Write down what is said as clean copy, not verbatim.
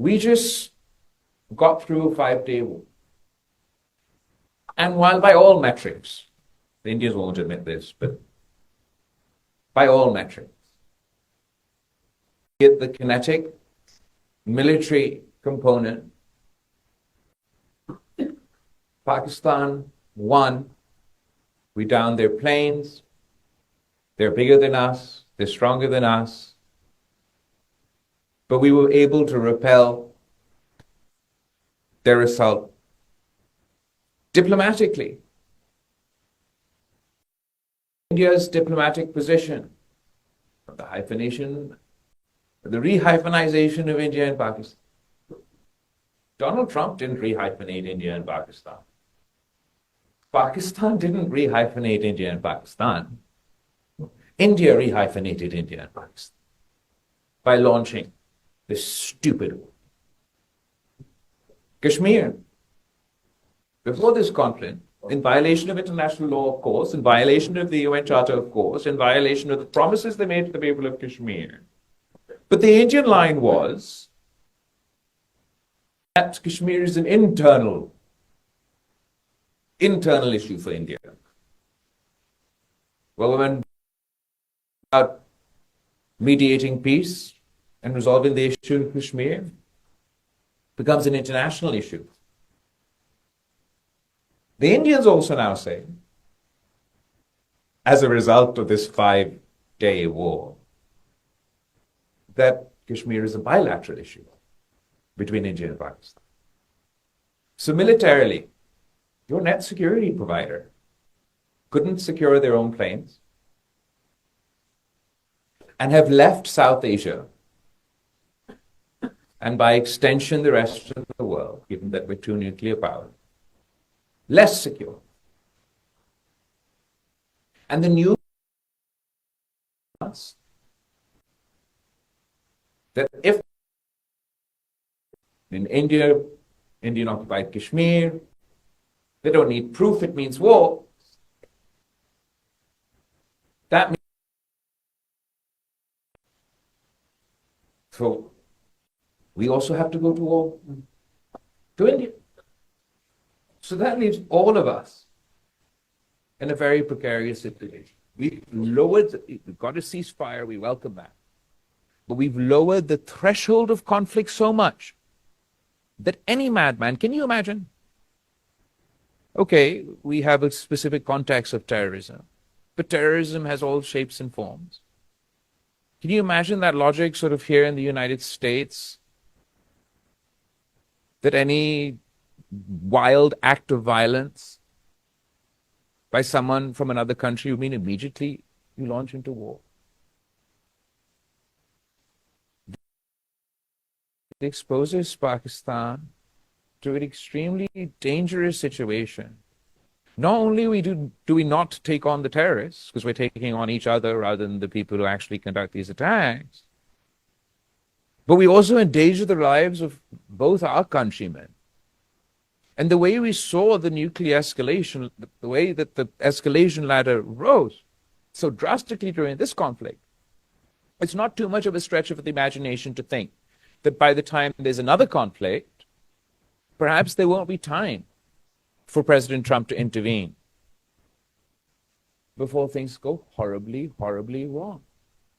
We just got through a 5-day war. And while by all metrics, the Indians won't admit this, but by all metrics, the kinetic military component, Pakistan won. We downed their planes. They're bigger than us. They're stronger than us. But we were able to repel their assault diplomatically. India's diplomatic position, the hyphenation, the rehyphenization of India and Pakistan. Donald Trump didn't rehyphenate India and Pakistan. Pakistan didn't rehyphenate India and Pakistan. India rehyphenated India and Pakistan by launching this stupid war. Kashmir, before this conflict, in violation of international law, of course, in violation of the UN Charter, of course, in violation of the promises they made to the people of Kashmir. But the Indian line was that Kashmir is an internal issue for India. Well, when about mediating peace and resolving the issue in Kashmir, becomes an international issue. The Indians also now say, as a result of this 5-day war, that Kashmir is a bilateral issue between India and Pakistan. So militarily, your net security provider couldn't secure their own planes and have left South Asia and by extension the rest of the world, given that we're two nuclear powers, less secure. And the new that if in India, Indian occupied Kashmir, they don't need proof, it means war. That means so we also have to go to war to India. So that leaves all of us in a very precarious situation. We've got a ceasefire, we welcome that. But we've lowered the threshold of conflict so much that any madman, can you imagine? Okay, we have a specific context of terrorism, but terrorism has all shapes and forms. Can you imagine that logic sort of here in the United States? That any wild act of violence by someone from another country, you mean immediately you launch into war? It exposes Pakistan to an extremely dangerous situation. Not only do we not take on the terrorists, because we're taking on each other rather than the people who actually conduct these attacks, but we also endanger the lives of both our countrymen. And the way we saw the nuclear escalation, the way that the escalation ladder rose so drastically during this conflict, it's not too much of a stretch of the imagination to think that by the time there's another conflict, perhaps there won't be time for President Trump to intervene before things go horribly, horribly wrong.